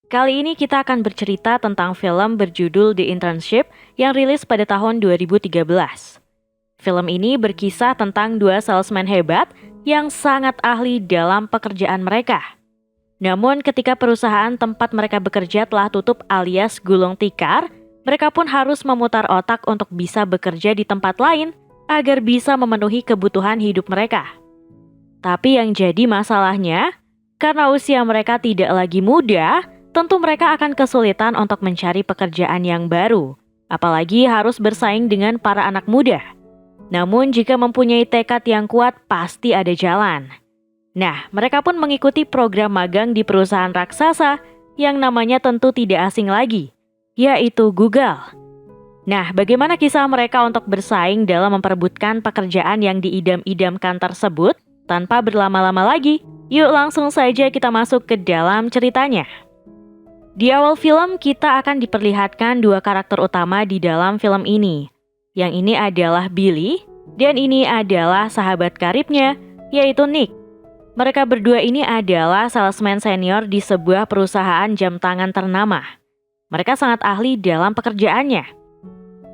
Kali ini kita akan bercerita tentang film berjudul The Internship yang rilis pada tahun 2013. Film ini berkisah tentang dua salesman hebat yang sangat ahli dalam pekerjaan mereka. Namun ketika perusahaan tempat mereka bekerja telah tutup alias gulung tikar, mereka pun harus memutar otak untuk bisa bekerja di tempat lain agar bisa memenuhi kebutuhan hidup mereka. Tapi yang jadi masalahnya, karena usia mereka tidak lagi muda, tentu mereka akan kesulitan untuk mencari pekerjaan yang baru, apalagi harus bersaing dengan para anak muda. Namun jika mempunyai tekad yang kuat, pasti ada jalan. Nah, mereka pun mengikuti program magang di perusahaan raksasa yang namanya tentu tidak asing lagi, yaitu Google. Nah, bagaimana kisah mereka untuk bersaing dalam memperebutkan pekerjaan yang diidam-idamkan tersebut? Tanpa berlama-lama lagi, yuk langsung saja kita masuk ke dalam ceritanya. Di awal film, kita akan diperlihatkan dua karakter utama di dalam film ini. Yang ini adalah Billy, dan ini adalah sahabat karibnya, yaitu Nick. Mereka berdua ini adalah salesman senior di sebuah perusahaan jam tangan ternama. Mereka sangat ahli dalam pekerjaannya.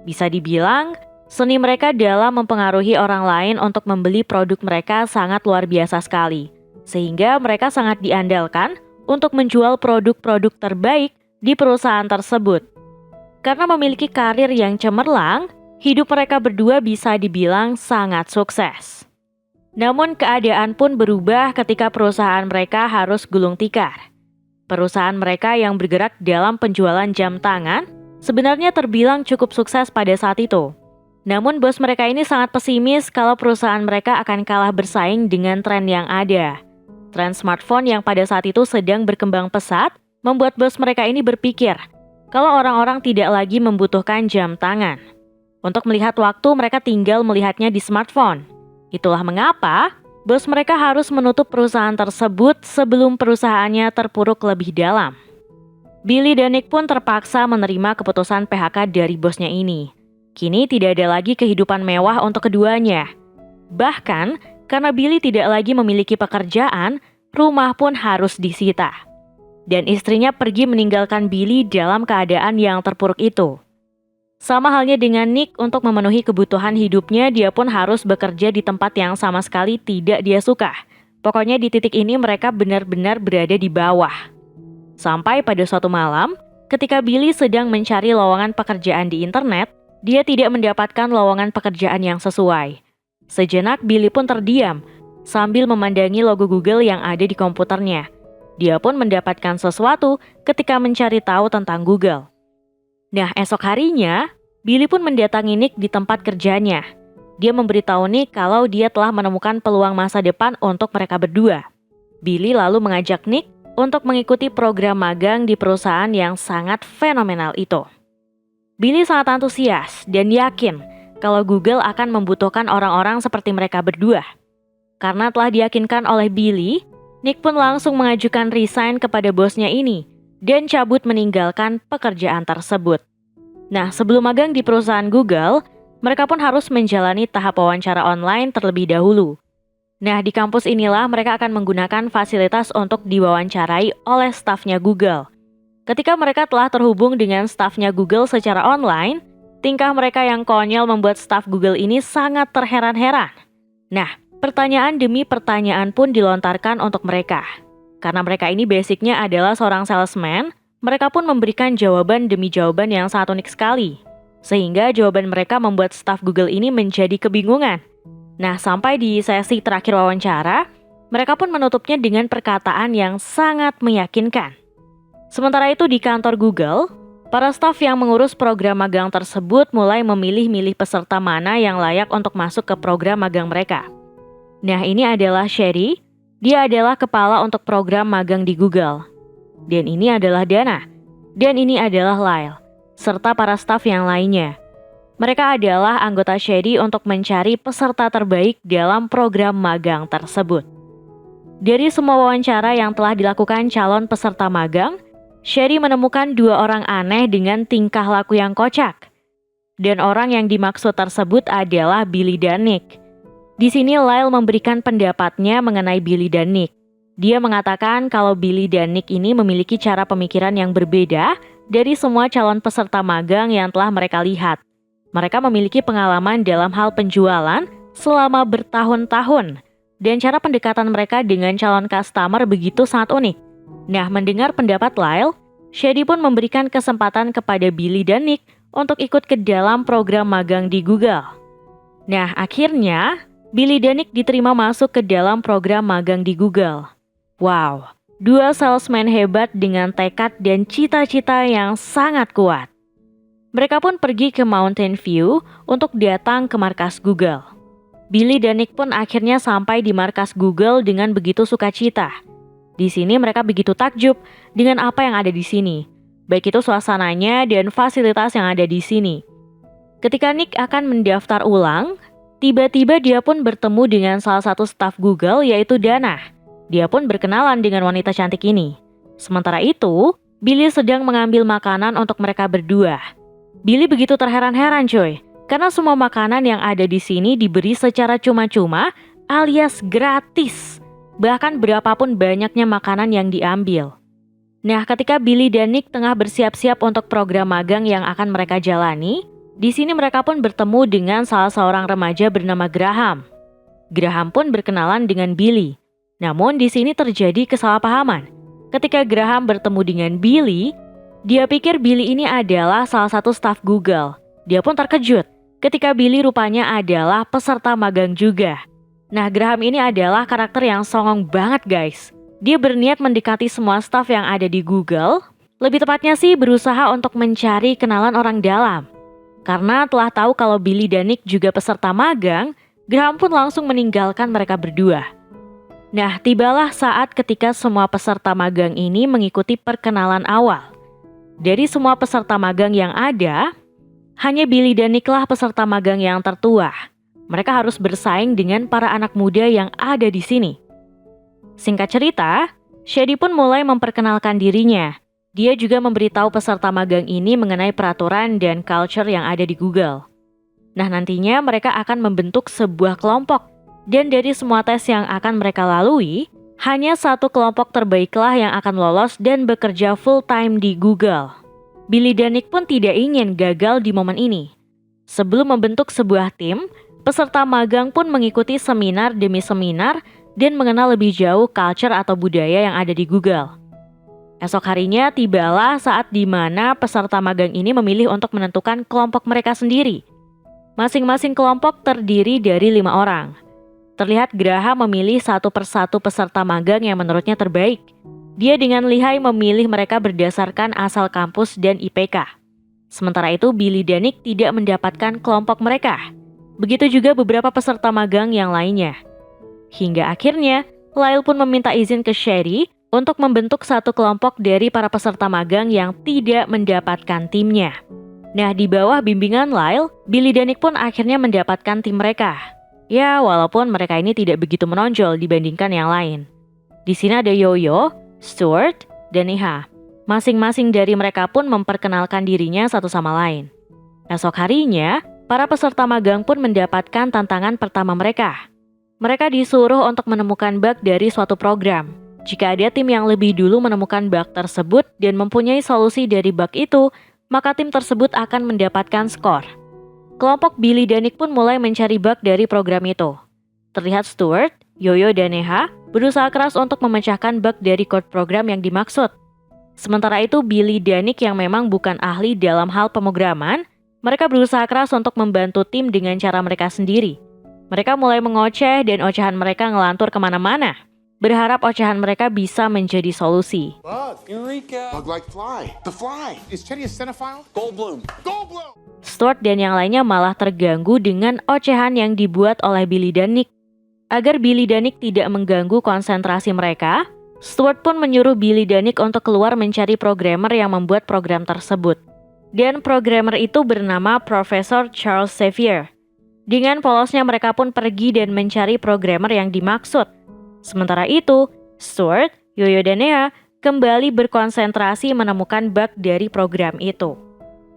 Bisa dibilang, seni mereka dalam mempengaruhi orang lain untuk membeli produk mereka sangat luar biasa sekali. Sehingga mereka sangat diandalkan untuk menjual produk-produk terbaik di perusahaan tersebut. Karena memiliki karir yang cemerlang, hidup mereka berdua bisa dibilang sangat sukses. Namun keadaan pun berubah ketika perusahaan mereka harus gulung tikar. Perusahaan mereka yang bergerak dalam penjualan jam tangan sebenarnya terbilang cukup sukses pada saat itu. Namun bos mereka ini sangat pesimis kalau perusahaan mereka akan kalah bersaing dengan tren yang ada. Tren smartphone yang pada saat itu sedang berkembang pesat membuat bos mereka ini berpikir kalau orang-orang tidak lagi membutuhkan jam tangan. Untuk melihat waktu mereka tinggal melihatnya di smartphone. Itulah mengapa bos mereka harus menutup perusahaan tersebut sebelum perusahaannya terpuruk lebih dalam. Billy dan Nick pun terpaksa menerima keputusan PHK dari bosnya ini. Kini tidak ada lagi kehidupan mewah untuk keduanya. Bahkan, karena Billy tidak lagi memiliki pekerjaan, rumah pun harus disita. Dan istrinya pergi meninggalkan Billy dalam keadaan yang terpuruk itu. Sama halnya dengan Nick, untuk memenuhi kebutuhan hidupnya, dia pun harus bekerja di tempat yang sama sekali tidak dia suka. Pokoknya di titik ini mereka benar-benar berada di bawah. Sampai pada suatu malam, ketika Billy sedang mencari lowongan pekerjaan di internet, dia tidak mendapatkan lowongan pekerjaan yang sesuai. Sejenak Billy pun terdiam, sambil memandangi logo Google yang ada di komputernya. Dia pun mendapatkan sesuatu ketika mencari tahu tentang Google. Nah, esok harinya, Billy pun mendatangi Nick di tempat kerjanya. Dia memberitahu Nick kalau dia telah menemukan peluang masa depan untuk mereka berdua. Billy lalu mengajak Nick untuk mengikuti program magang di perusahaan yang sangat fenomenal itu. Billy sangat antusias dan yakin kalau Google akan membutuhkan orang-orang seperti mereka berdua. Karena telah diyakinkan oleh Billy, Nick pun langsung mengajukan resign kepada bosnya ini dan cabut meninggalkan pekerjaan tersebut. Nah, sebelum magang di perusahaan Google, mereka pun harus menjalani tahap wawancara online terlebih dahulu. Nah, di kampus inilah mereka akan menggunakan fasilitas untuk diwawancarai oleh stafnya Google. Ketika mereka telah terhubung dengan stafnya Google secara online, tingkah mereka yang konyol membuat staf Google ini sangat terheran-heran. Nah, pertanyaan demi pertanyaan pun dilontarkan untuk mereka. Karena mereka ini basicnya adalah seorang salesman, mereka pun memberikan jawaban demi jawaban yang sangat unik sekali. Sehingga jawaban mereka membuat staf Google ini menjadi kebingungan. Nah, sampai di sesi terakhir wawancara, mereka pun menutupnya dengan perkataan yang sangat meyakinkan. Sementara itu di kantor Google, para staf yang mengurus program magang tersebut mulai memilih-milih peserta mana yang layak untuk masuk ke program magang mereka. Nah, ini adalah Sherry. Dia adalah kepala untuk program magang di Google. Dan ini adalah Dana. Dan ini adalah Lyle, serta para staf yang lainnya. Mereka adalah anggota Sherry untuk mencari peserta terbaik dalam program magang tersebut. Dari semua wawancara yang telah dilakukan calon peserta magang, Sherry menemukan dua orang aneh dengan tingkah laku yang kocak. Dan orang yang dimaksud tersebut adalah Billy dan Nick. Di sini Lyle memberikan pendapatnya mengenai Billy dan Nick. Dia mengatakan kalau Billy dan Nick ini memiliki cara pemikiran yang berbeda dari semua calon peserta magang yang telah mereka lihat. Mereka memiliki pengalaman dalam hal penjualan selama bertahun-tahun, dan cara pendekatan mereka dengan calon customer begitu sangat unik. Nah, mendengar pendapat Lyle, Shady pun memberikan kesempatan kepada Billy dan Nick untuk ikut ke dalam program magang di Google. Nah, akhirnya Billy dan Nick diterima masuk ke dalam program magang di Google. Wow, dua salesman hebat dengan tekad dan cita-cita yang sangat kuat. Mereka pun pergi ke Mountain View untuk datang ke markas Google. Billy dan Nick pun akhirnya sampai di markas Google dengan begitu sukacita. Di sini mereka begitu takjub dengan apa yang ada di sini, baik itu suasananya dan fasilitas yang ada di sini. Ketika Nick akan mendaftar ulang, tiba-tiba dia pun bertemu dengan salah satu staf Google yaitu Dana. Dia pun berkenalan dengan wanita cantik ini. Sementara itu, Billy sedang mengambil makanan untuk mereka berdua. Billy begitu terheran-heran coy, karena semua makanan yang ada di sini diberi secara cuma-cuma alias gratis. Bahkan berapapun banyaknya makanan yang diambil. Nah, ketika Billy dan Nick tengah bersiap-siap untuk program magang yang akan mereka jalani, di sini mereka pun bertemu dengan salah seorang remaja bernama Graham. Graham pun berkenalan dengan Billy. Namun di sini terjadi kesalahpahaman. Ketika Graham bertemu dengan Billy, dia pikir Billy ini adalah salah satu staf Google. Dia pun terkejut ketika Billy rupanya adalah peserta magang juga. Nah, Graham ini adalah karakter yang songong banget guys. Dia berniat mendekati semua staf yang ada di Google. Lebih tepatnya sih berusaha untuk mencari kenalan orang dalam. Karena telah tahu kalau Billy dan Nick juga peserta magang, Graham pun langsung meninggalkan mereka berdua. Nah, tibalah saat ketika semua peserta magang ini mengikuti perkenalan awal. Dari semua peserta magang yang ada, hanya Billy dan Nick lah peserta magang yang tertua. Mereka harus bersaing dengan para anak muda yang ada di sini. Singkat cerita, Shady pun mulai memperkenalkan dirinya. Dia juga memberitahu peserta magang ini mengenai peraturan dan culture yang ada di Google. Nah, nantinya mereka akan membentuk sebuah kelompok. Dan dari semua tes yang akan mereka lalui, hanya satu kelompok terbaiklah yang akan lolos dan bekerja full time di Google. Billy dan Nick pun tidak ingin gagal di momen ini. Sebelum membentuk sebuah tim, peserta magang pun mengikuti seminar demi seminar dan mengenal lebih jauh culture atau budaya yang ada di Google. Esok harinya tibalah saat di mana peserta magang ini memilih untuk menentukan kelompok mereka sendiri. Masing-masing kelompok terdiri dari 5 orang. Terlihat Graham memilih satu persatu peserta magang yang menurutnya terbaik. Dia dengan lihai memilih mereka berdasarkan asal kampus dan IPK. Sementara itu Billy dan Nick tidak mendapatkan kelompok mereka. Begitu juga beberapa peserta magang yang lainnya. Hingga akhirnya, Lyle pun meminta izin ke Shady untuk membentuk satu kelompok dari para peserta magang yang tidak mendapatkan timnya. Nah, di bawah bimbingan Lyle, Billy dan Nick pun akhirnya mendapatkan tim mereka. Ya, walaupun mereka ini tidak begitu menonjol dibandingkan yang lain. Di sini ada Yoyo, Stuart, dan Neha. Masing-masing dari mereka pun memperkenalkan dirinya satu sama lain. Esok harinya, para peserta magang pun mendapatkan tantangan pertama mereka. Mereka disuruh untuk menemukan bug dari suatu program. Jika ada tim yang lebih dulu menemukan bug tersebut dan mempunyai solusi dari bug itu, maka tim tersebut akan mendapatkan skor. Kelompok Billy dan Nick pun mulai mencari bug dari program itu. Terlihat Stuart, Yoyo, dan Neha berusaha keras untuk memecahkan bug dari code program yang dimaksud. Sementara itu Billy dan Nick yang memang bukan ahli dalam hal pemrograman, mereka berusaha keras untuk membantu tim dengan cara mereka sendiri. Mereka mulai mengoceh dan ocehan mereka ngelantur kemana-mana. Berharap ocehan mereka bisa menjadi solusi. Bug. Eureka. Bug like fly. The fly. Is Teddy a cinephile? Goldblum. Goldblum. Stuart dan yang lainnya malah terganggu dengan ocehan yang dibuat oleh Billy dan Nick. Agar Billy dan Nick tidak mengganggu konsentrasi mereka, Stuart pun menyuruh Billy dan Nick untuk keluar mencari programmer yang membuat program tersebut. Dan programmer itu bernama Profesor Charles Xavier. Dengan polosnya mereka pun pergi dan mencari programmer yang dimaksud. Sementara itu, Stuart, Yoyo, dan Neha kembali berkonsentrasi menemukan bug dari program itu.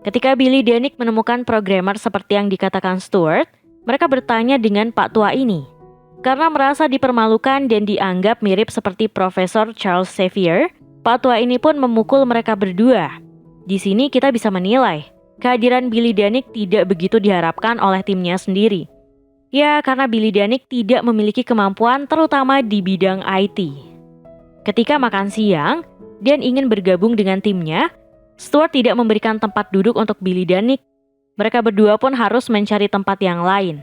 Ketika Billy dan Nick menemukan programmer seperti yang dikatakan Stuart, mereka bertanya dengan Pak Tua ini, Karena merasa dipermalukan dan dianggap mirip seperti Profesor Charles Xavier, Pak Tua ini pun memukul mereka berdua. Di sini kita bisa menilai, kehadiran Billy Danick tidak begitu diharapkan oleh timnya sendiri. Ya, karena Billy Danick tidak memiliki kemampuan terutama di bidang IT. Ketika makan siang dan ingin bergabung dengan timnya, Stuart tidak memberikan tempat duduk untuk Billy Danick. Mereka berdua pun harus mencari tempat yang lain.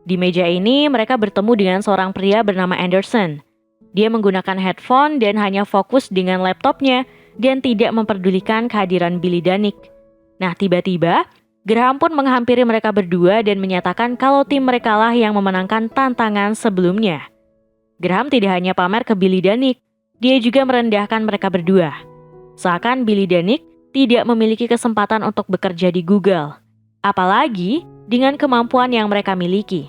Di meja ini, mereka bertemu dengan seorang pria bernama Anderson. Dia menggunakan headphone dan hanya fokus dengan laptopnya dan tidak memperdulikan kehadiran Billy Danick. Nah, tiba-tiba, Graham pun menghampiri mereka berdua dan menyatakan kalau tim mereka lah yang memenangkan tantangan sebelumnya. Graham tidak hanya pamer ke Billy Danick, dia juga merendahkan mereka berdua. Seakan Billy Danick tidak memiliki kesempatan untuk bekerja di Google. Apalagi dengan kemampuan yang mereka miliki.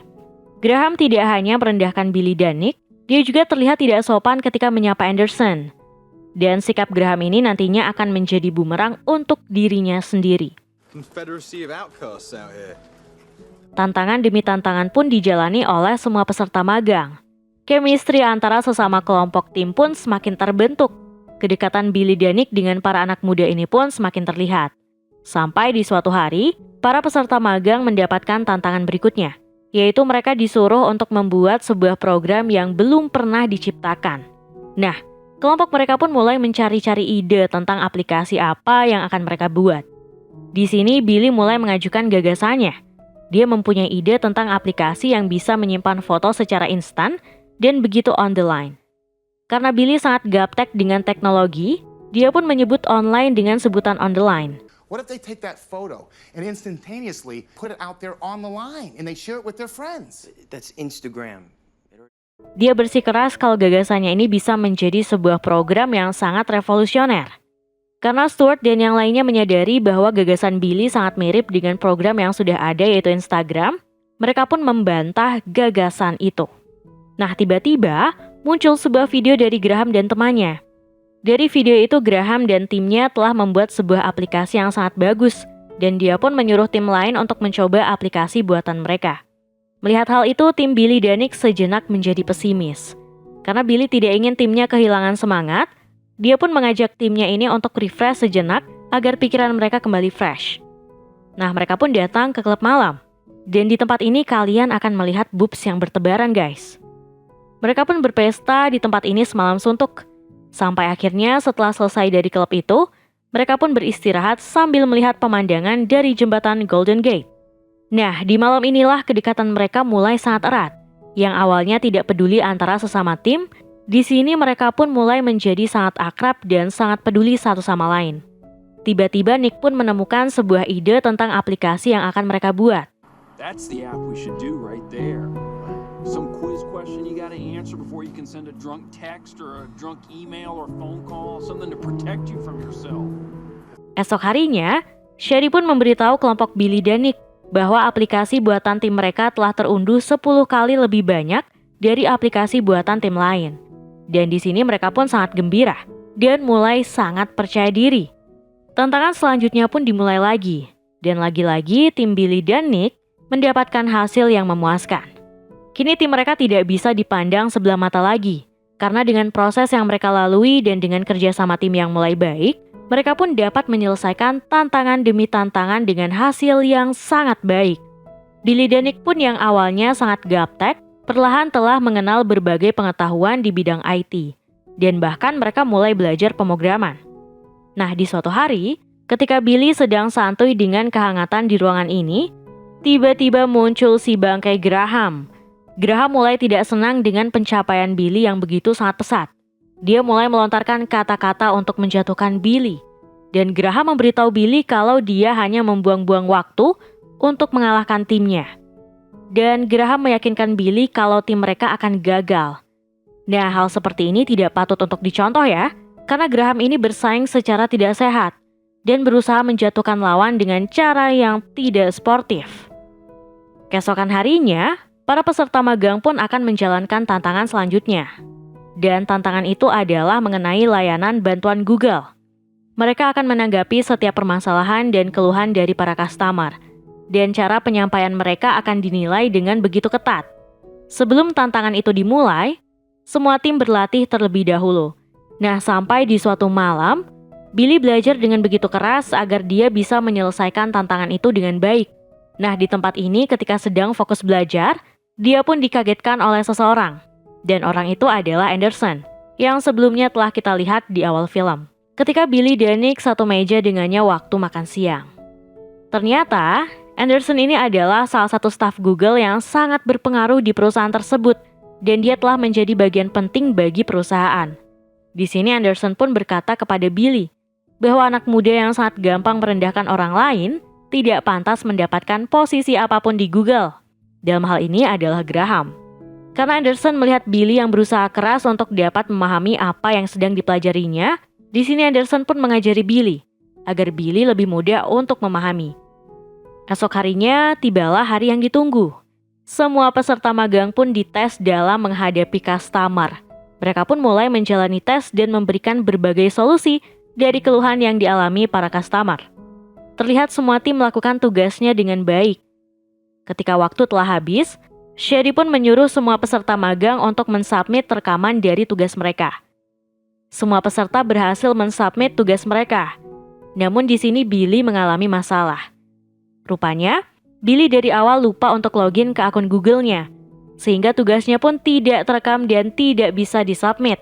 Graham tidak hanya merendahkan Billy Danick, dia juga terlihat tidak sopan ketika menyapa Anderson. Dan sikap Graham ini nantinya akan menjadi bumerang untuk dirinya sendiri. Tantangan demi tantangan pun dijalani oleh semua peserta magang. Chemistry antara sesama kelompok tim pun semakin terbentuk. Kedekatan Billy Danick dengan para anak muda ini pun semakin terlihat. Sampai di suatu hari, para peserta magang mendapatkan tantangan berikutnya, yaitu mereka disuruh untuk membuat sebuah program yang belum pernah diciptakan. Nah, kelompok mereka pun mulai mencari-cari ide tentang aplikasi apa yang akan mereka buat. Di sini Billy mulai mengajukan gagasannya. Dia mempunyai ide tentang aplikasi yang bisa menyimpan foto secara instan dan begitu on the line. Karena Billy sangat gaptek dengan teknologi, dia pun menyebut online dengan sebutan on the line. What if they take that photo and instantaneously put it out there on the line and they share it with their friends? That's Instagram. Dia bersikeras kalau gagasannya ini bisa menjadi sebuah program yang sangat revolusioner. Karena Stuart dan yang lainnya menyadari bahwa gagasan Billy sangat mirip dengan program yang sudah ada yaitu Instagram, mereka pun membantah gagasan itu. Nah, tiba-tiba muncul sebuah video dari Graham dan temannya. Dari video itu Graham dan timnya telah membuat sebuah aplikasi yang sangat bagus dan dia pun menyuruh tim lain untuk mencoba aplikasi buatan mereka. Melihat hal itu, tim Billy Danick sejenak menjadi pesimis. Karena Billy tidak ingin timnya kehilangan semangat, dia pun mengajak timnya ini untuk refresh sejenak agar pikiran mereka kembali fresh. Nah, mereka pun datang ke klub malam. Dan di tempat ini kalian akan melihat boobs yang bertebaran, guys. Mereka pun berpesta di tempat ini semalam suntuk. Sampai akhirnya setelah selesai dari klub itu, mereka pun beristirahat sambil melihat pemandangan dari jembatan Golden Gate. Nah, di malam inilah kedekatan mereka mulai sangat erat. Yang awalnya tidak peduli antara sesama tim, di sini mereka pun mulai menjadi sangat akrab dan sangat peduli satu sama lain. Tiba-tiba Nick pun menemukan sebuah ide tentang aplikasi yang akan mereka buat. That's the app we should do right there. Some quiz question you gotta answer before you can send a drunk text or a drunk email or phone call, something to protect you from yourself. Esok harinya, Sherry pun memberitahu kelompok Billy Danick bahwa aplikasi buatan tim mereka telah terunduh 10 kali lebih banyak dari aplikasi buatan tim lain. Dan di sini mereka pun sangat gembira dan mulai sangat percaya diri. Tantangan selanjutnya pun dimulai lagi, dan lagi-lagi tim Billy Danick mendapatkan hasil yang memuaskan. Kini tim mereka tidak bisa dipandang sebelah mata lagi, karena dengan proses yang mereka lalui dan dengan kerjasama tim yang mulai baik, mereka pun dapat menyelesaikan tantangan demi tantangan dengan hasil yang sangat baik. Billy Danick pun yang awalnya sangat gaptek, perlahan telah mengenal berbagai pengetahuan di bidang IT, dan bahkan mereka mulai belajar pemrograman. Nah, di suatu hari, ketika Billy sedang santuy dengan kehangatan di ruangan ini, tiba-tiba muncul si bangkai Graham. Graham mulai tidak senang dengan pencapaian Billy yang begitu sangat pesat. Dia mulai melontarkan kata-kata untuk menjatuhkan Billy. Dan Graham memberitahu Billy kalau dia hanya membuang-buang waktu untuk mengalahkan timnya. Dan Graham meyakinkan Billy kalau tim mereka akan gagal. Nah, hal seperti ini tidak patut untuk dicontoh ya, karena Graham ini bersaing secara tidak sehat dan berusaha menjatuhkan lawan dengan cara yang tidak sportif. Keesokan harinya, para peserta magang pun akan menjalankan tantangan selanjutnya. Dan tantangan itu adalah mengenai layanan bantuan Google. Mereka akan menanggapi setiap permasalahan dan keluhan dari para customer. Dan cara penyampaian mereka akan dinilai dengan begitu ketat. Sebelum tantangan itu dimulai, semua tim berlatih terlebih dahulu. Nah, sampai di suatu malam, Billy belajar dengan begitu keras agar dia bisa menyelesaikan tantangan itu dengan baik. Nah, di tempat ini ketika sedang fokus belajar, dia pun dikagetkan oleh seseorang. Dan orang itu adalah Anderson, yang sebelumnya telah kita lihat di awal film. Ketika Billy dan Nick satu meja dengannya waktu makan siang. Ternyata, Anderson ini adalah salah satu staf Google yang sangat berpengaruh di perusahaan tersebut, dan dia telah menjadi bagian penting bagi perusahaan. Di sini Anderson pun berkata kepada Billy, bahwa anak muda yang sangat gampang merendahkan orang lain tidak pantas mendapatkan posisi apapun di Google. Dalam hal ini adalah Graham. Karena Anderson melihat Billy yang berusaha keras untuk dapat memahami apa yang sedang dipelajarinya, di sini Anderson pun mengajari Billy, agar Billy lebih mudah untuk memahami. Esok harinya, tibalah hari yang ditunggu. Semua peserta magang pun dites dalam menghadapi customer. Mereka pun mulai menjalani tes dan memberikan berbagai solusi dari keluhan yang dialami para customer. Terlihat semua tim melakukan tugasnya dengan baik. Ketika waktu telah habis, Shady pun menyuruh semua peserta magang untuk mensubmit rekaman dari tugas mereka. Semua peserta berhasil mensubmit tugas mereka. Namun di sini Billy mengalami masalah. Rupanya, Billy dari awal lupa untuk login ke akun Google-nya, sehingga tugasnya pun tidak terekam dan tidak bisa disubmit.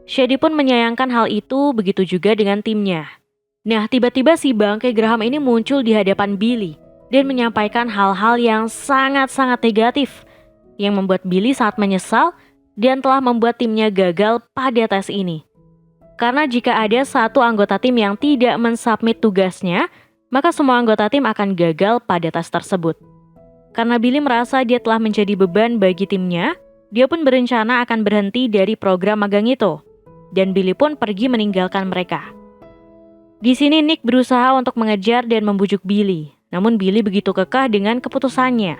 Shady pun menyayangkan hal itu, begitu juga dengan timnya. Nah, tiba-tiba si bangke Graham ini muncul di hadapan Billy dan menyampaikan hal-hal yang sangat-sangat negatif, yang membuat Billy sangat menyesal dan telah membuat timnya gagal pada tes ini. Karena jika ada satu anggota tim yang tidak mensubmit tugasnya, maka semua anggota tim akan gagal pada tes tersebut. Karena Billy merasa dia telah menjadi beban bagi timnya, dia pun berencana akan berhenti dari program magang itu. Dan Billy pun pergi meninggalkan mereka. Di sini Nick berusaha untuk mengejar dan membujuk Billy, namun Billy begitu kekeh dengan keputusannya.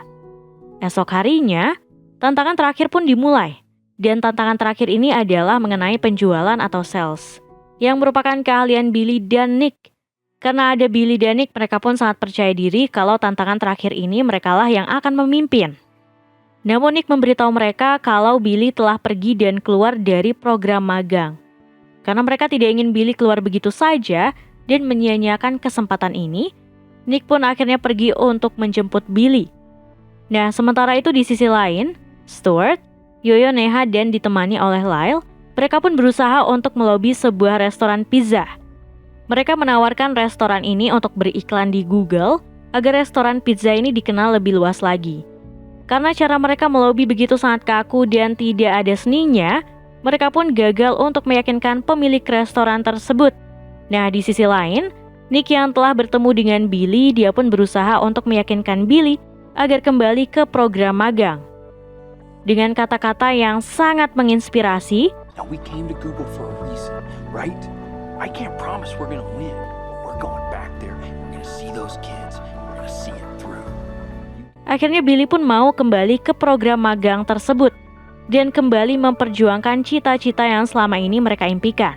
Esok harinya, tantangan terakhir pun dimulai. Dan tantangan terakhir ini adalah mengenai penjualan atau sales, yang merupakan keahlian Billy dan Nick. Karena ada Billy dan Nick, mereka pun sangat percaya diri kalau tantangan terakhir ini merekalah yang akan memimpin. Namun Nick memberitahu mereka kalau Billy telah pergi dan keluar dari program magang. Karena mereka tidak ingin Billy keluar begitu saja dan menyia-nyiakan kesempatan ini, Nick pun akhirnya pergi untuk menjemput Billy. Nah, sementara itu di sisi lain, Stuart, Yoyo, Neha, dan ditemani oleh Lyle, mereka pun berusaha untuk melobi sebuah restoran pizza. Mereka menawarkan restoran ini untuk beriklan di Google agar restoran pizza ini dikenal lebih luas lagi. Karena cara mereka melobi begitu sangat kaku dan tidak ada seninya, mereka pun gagal untuk meyakinkan pemilik restoran tersebut. Nah, di sisi lain, Nick yang telah bertemu dengan Billy, dia pun berusaha untuk meyakinkan Billy agar kembali ke program magang. Dengan kata-kata yang sangat menginspirasi, Now we came to Google for a reason, right? I can't promise we're gonna win. We're going back there. We're gonna see those kids. We're gonna see it through. akhirnya Billy pun mau kembali ke program magang tersebut dan kembali memperjuangkan cita-cita yang selama ini mereka impikan.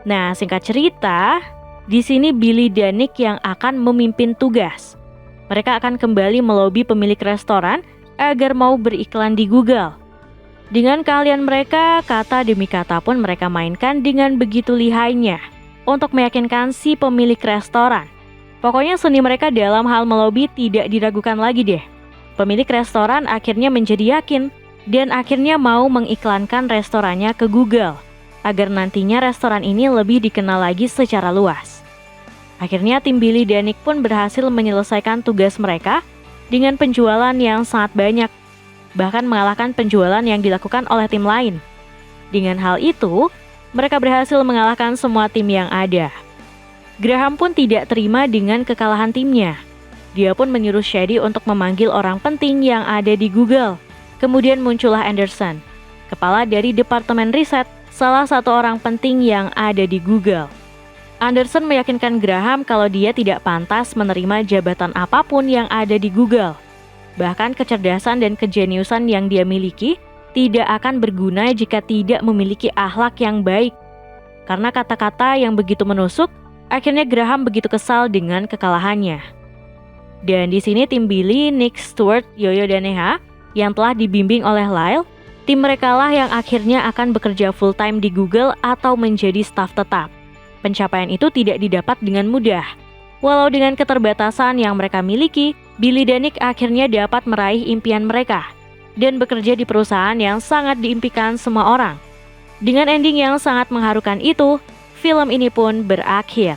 Nah, singkat cerita, di sini Billy dan Nick yang akan memimpin tugas. Mereka akan kembali melobi pemilik restoran agar mau beriklan di Google. Dengan keahlian mereka, kata demi kata pun mereka mainkan dengan begitu lihainya untuk meyakinkan si pemilik restoran. Pokoknya seni mereka dalam hal melobi tidak diragukan lagi deh. Pemilik restoran akhirnya menjadi yakin dan akhirnya mau mengiklankan restorannya ke Google agar nantinya restoran ini lebih dikenal lagi secara luas. Akhirnya tim Billy dan Nick pun berhasil menyelesaikan tugas mereka dengan penjualan yang sangat banyak, bahkan mengalahkan penjualan yang dilakukan oleh tim lain. Dengan hal itu, mereka berhasil mengalahkan semua tim yang ada. Graham pun tidak terima dengan kekalahan timnya. Dia pun menyuruh Shady untuk memanggil orang penting yang ada di Google. Kemudian muncullah Anderson, kepala dari Departemen Riset, salah satu orang penting yang ada di Google. Anderson meyakinkan Graham kalau dia tidak pantas menerima jabatan apapun yang ada di Google. Bahkan kecerdasan dan kejeniusan yang dia miliki tidak akan berguna jika tidak memiliki akhlak yang baik. Karena kata-kata yang begitu menusuk, akhirnya Graham begitu kesal dengan kekalahannya. Dan di sini tim Billy, Nick, Stuart, Yoyo, dan Neha yang telah dibimbing oleh Lyle, tim mereka lah yang akhirnya akan bekerja full-time di Google atau menjadi staf tetap. Pencapaian itu tidak didapat dengan mudah. Walau dengan keterbatasan yang mereka miliki, Billy dan Nick akhirnya dapat meraih impian mereka dan bekerja di perusahaan yang sangat diimpikan semua orang. Dengan ending yang sangat mengharukan itu, film ini pun berakhir.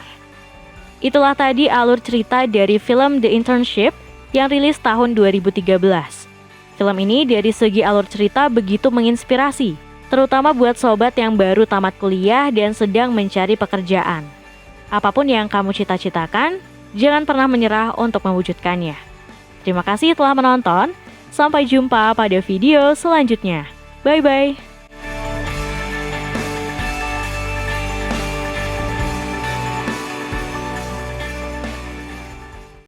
Itulah tadi alur cerita dari film The Internship yang rilis tahun 2013. Film ini dari segi alur cerita begitu menginspirasi, terutama buat sobat yang baru tamat kuliah dan sedang mencari pekerjaan. Apapun yang kamu cita-citakan, jangan pernah menyerah untuk mewujudkannya. Terima kasih telah menonton, sampai jumpa pada video selanjutnya. Bye-bye.